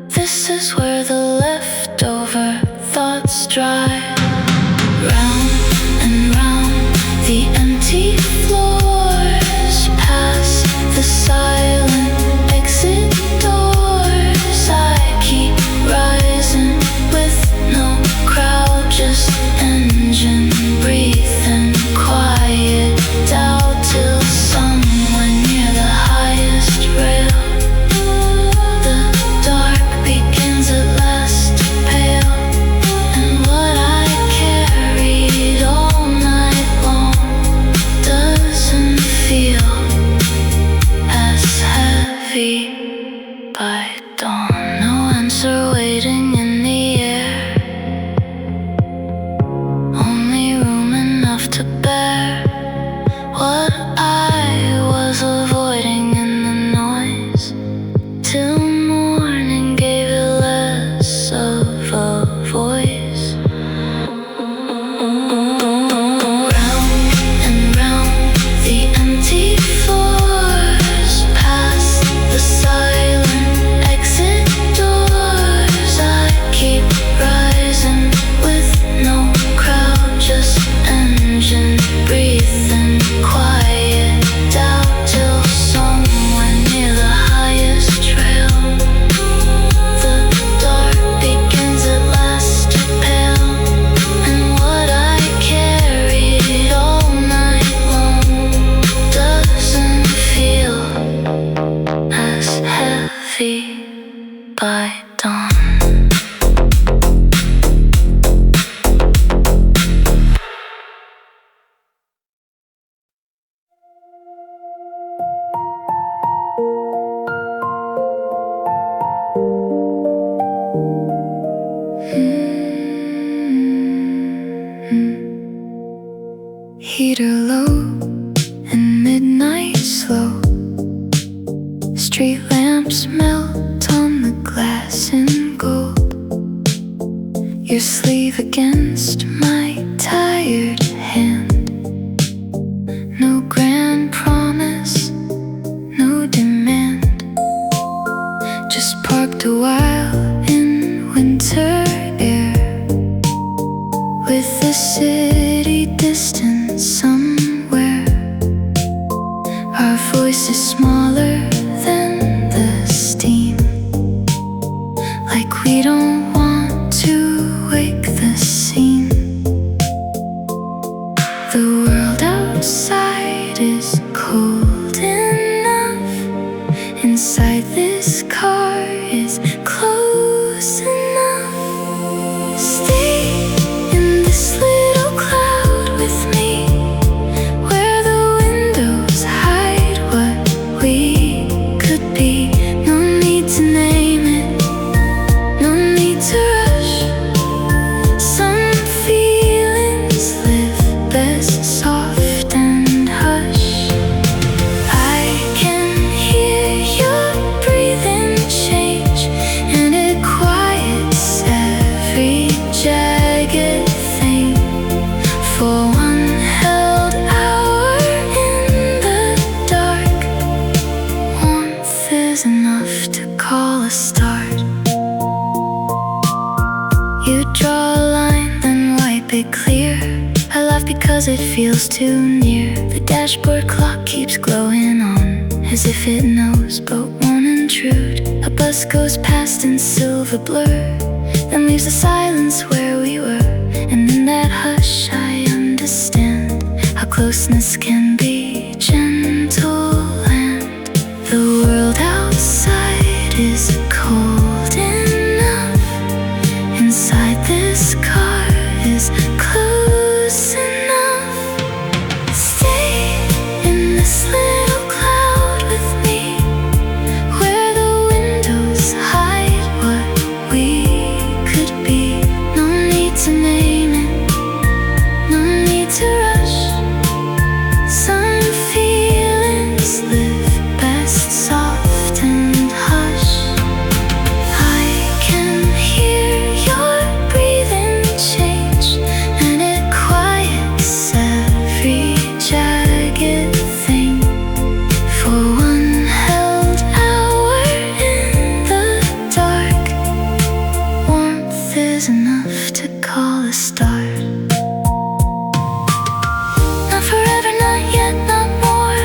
This is where the leftover thoughts drive. Round and round the empty floors, past the silent exit doors. I keep rising with no crowd, just engine breathing, quiet doubt till somewhere near the highest rail. The dark begins at last to pale, and what I carried breathe against my tired hand. No grand promise, no demand. Just parked a while in winter air, with the city distant somewhere. Our voices smaller than the steam, like we don't want to wake the scene. The world outside is cold enough, inside this car is close enough. Stay in this little cloud with me, where the windows hide what we could be. No need to name it, no need to rush. Some feelings live best soft and hush. I can hear your breathing change, and it quiets every jagged thing. For one held hour in the dark, warmth is enough to call a start. You draw a line, then wipe it clear. I laugh because it feels too near. The dashboard clock keeps glowing on, as if it knows but won't intrude. A bus goes past in silver blur, then leaves the silence where we were. And in that hush I understand how closeness can be gentle, and the world outside is cold enough, inside this car is close enough. Stay in this little cloud with me, where the windows hide what we could be. No need to name it, no need to rush. Some feelings live best soft and hush. I can hear your breathing change, and it quiets every jagged thing. For one held hour in the dark, warmth is enough to call a start. Not forever, not yet, not more.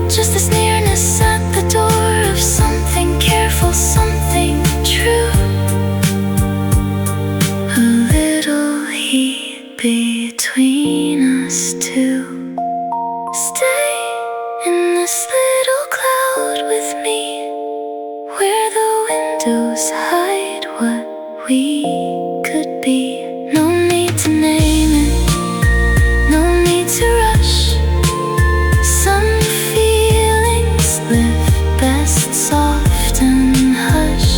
Just this nearness at the door of something careful, something true. A little heat between us two. Stay in this little cloud with me, where the windows hide what we could be. No need to name it, no need to rush. Some feelings live best soft and hush.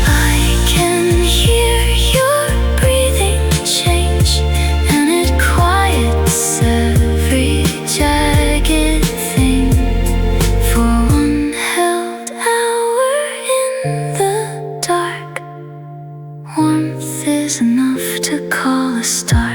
I can hear your breathing change, and it quiets every jagged thing. For one held hour in the dark, warmth is enough to call a start.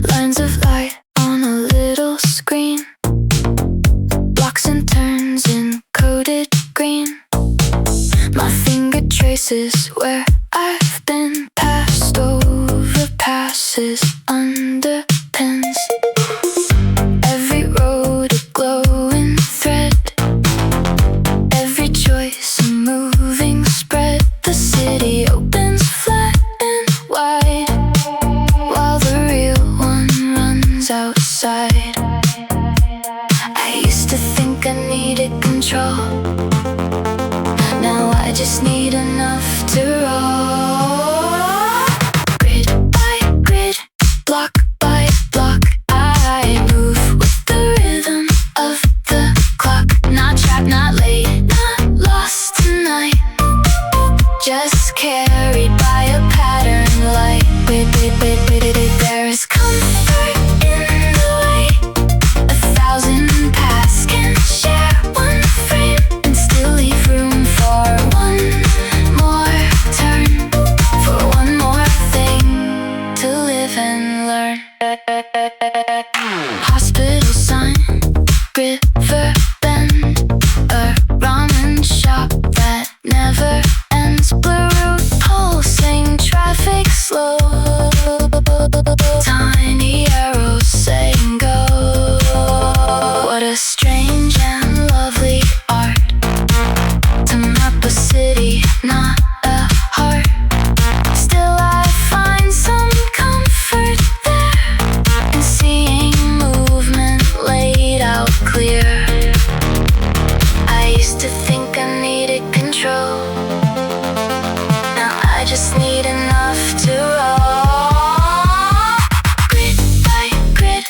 Lines of light on a little screen, blocks and turns in coded green. My finger traces where I've been, passed over passes, underpins. Every road a glowing thread, every choice a moving spread. The city opens flat and wide, while the real one runs outside. I used to think I needed control, now I just need enough to roll. Grid by grid, block by block, I move with the rhythm of the clock. Not trapped, not late, just carried by a pattern light. There is comfort in the way 1,000 paths can share one frame and still leave room for one more turn, for one more thing to live and learn. Hospital sign, river bend, a ramen shop that never ends. Blue route pulsing, traffic slow, tiny arrows saying go. What a strange and lovely art to map a city, not a heart. Still I find some comfort there in seeing movement laid out clear. I used to think I needed control, now I just need enough to roll. Grid by grid,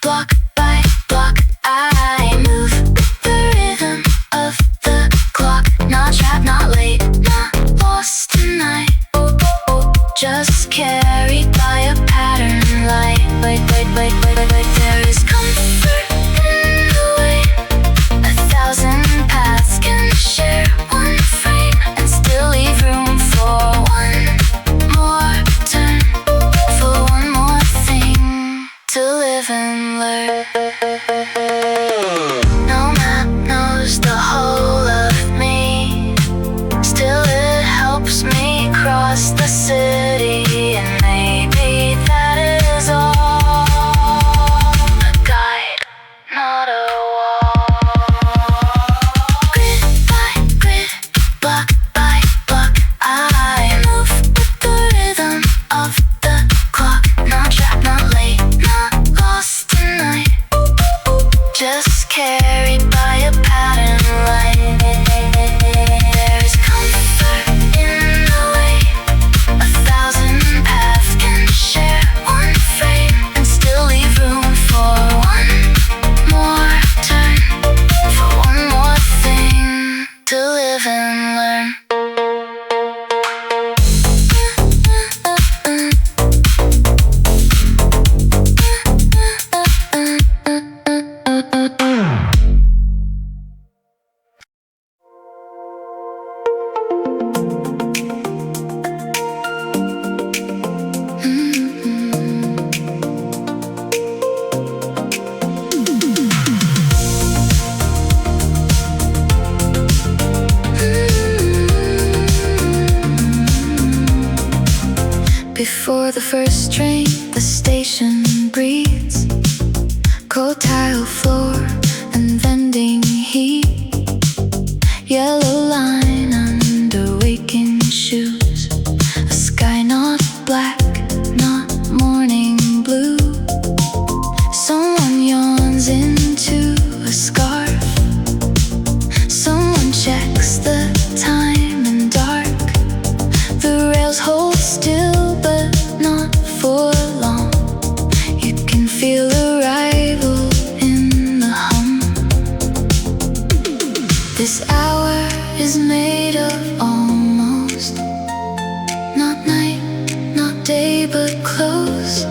block by block, I move with the rhythm of the clock. Not trapped, not late, not lost tonight. Just carried by a pattern light. There is comfort in the way 1,000 paths can share one frame and still leave room for one more turn, for one more thing to live and learn. No map knows the whole of me, still it helps me cross the city, and maybe that is all. A guide, not a wall. Grid by grid, block by block, I move with the rhythm of the clock. Not trapped, not late, not lost tonight. Just carried by a pattern light. There is comfort in the way 1,000 paths can share one frame and still leave room for one more turn, for one more thing to live and learn. Before the first train, the station breathes cold tile floor and vending heat. Yellow line under waking shoes, a sky not black, not morning blue. Someone yawns into a scarf, someone checks the time in dark. The rails hold still but not for long. You can feel arrival in the hum. This hour is made of almost, not night, not day, but close.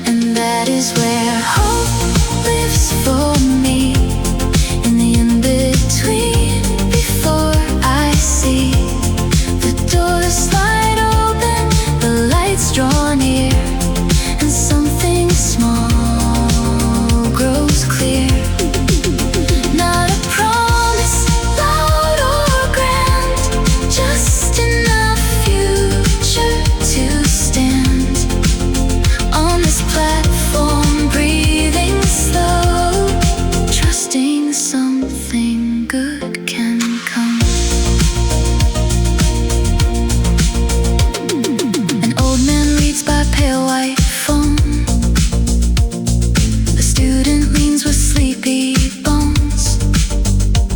And that is where hope lives for me, in the in-between. Before I see the doors slide open, the lights draw near, and something small grows clear. Not a promise, loud or grand, just enough future to stand on this platform, breathing slow, trusting something good can come. An old man reads by pale white phone. A student leans with sleepy bones.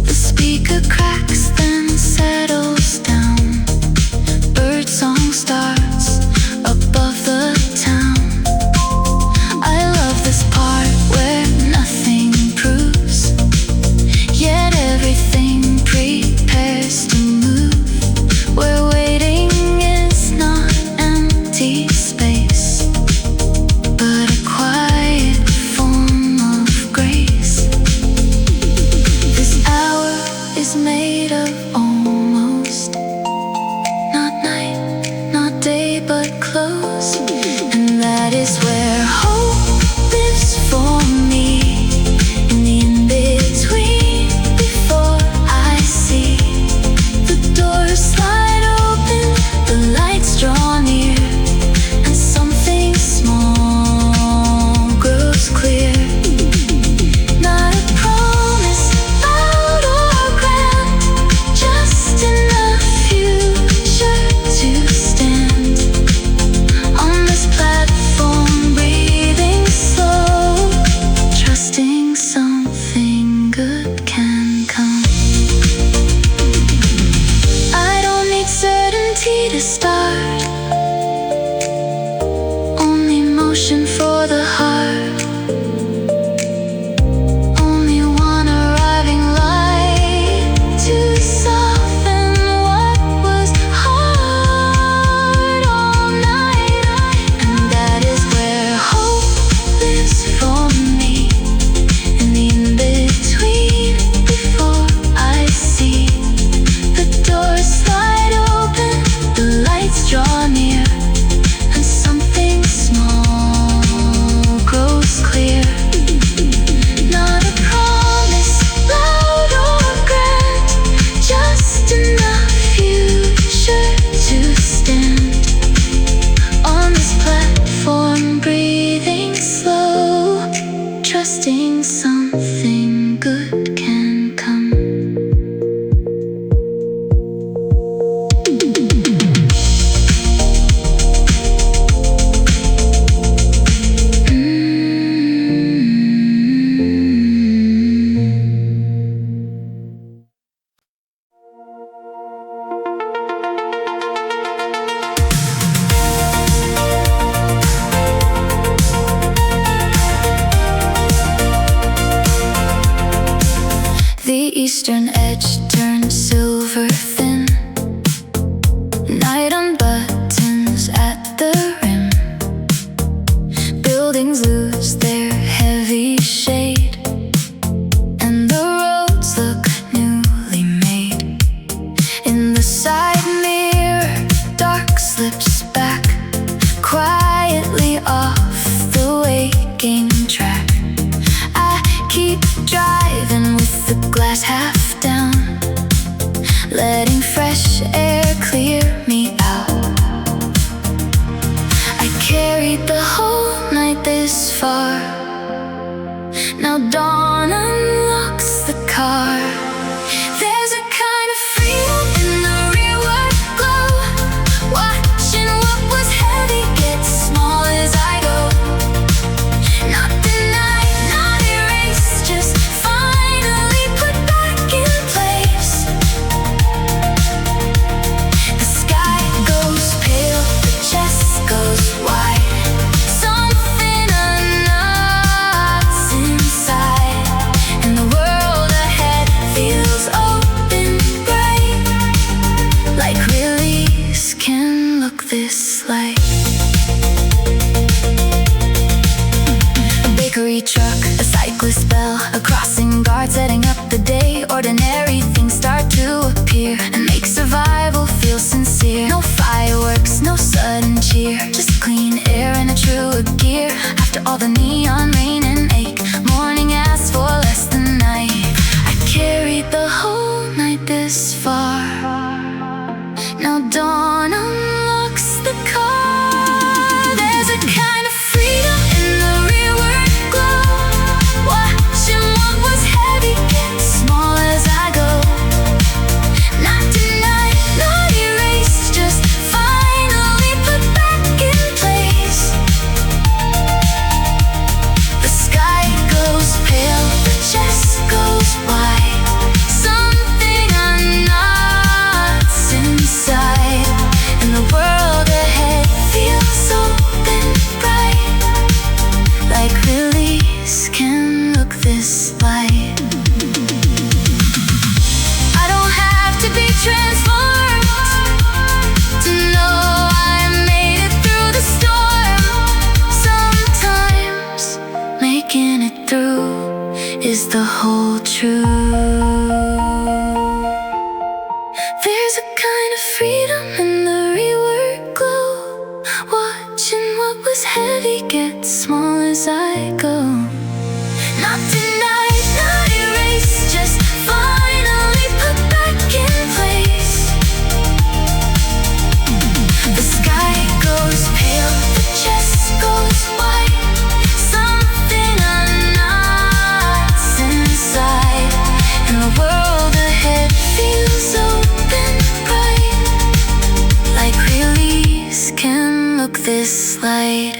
The speaker cracks, then settles down. Bird song starts above the town. I love this part where nothing proves, yet everything prepares to move. We're waiting letting fresh air clear me out. I carried the whole night this far. Now dawn unlocks the car. There's a kind of freedom in the rearward glow, watching what was heavy get small as I go. Not denied, not erased, just finally put back in place. The sky goes pale, the chest goes wide. Something unknocks inside, and the world ahead feels open bright. Like release can look this light. A bakery truck, a cyclist bell, a crossing guard setting up the day. Ordinary things start to appear and make survival feel sincere. No fireworks, no sudden cheer, just clean air and a truer gear. After all the neon rain and ache, morning asks for less than night. I carried the whole night this far. Now dawn unlocks the car. There's a kind of freedom in the rearward glow, watching what was heavy get small as I go. Not denied, not erased, just finally put back in place. The sky goes pale, the chest goes wide. Something unknocks inside, and the world ahead feels open bright. Like release can look this light. I don't have to be transformed to know I made it through the storm. Sometimes making it through is the whole truth. There's a kind of freedom in the rearward glow, watching what was heavy get small as I go. Not denied, not erased, just finally put back in place. The sky goes pale, the chest goes wide. Something unknocks inside, and the world ahead feels open bright. Like release can look this light.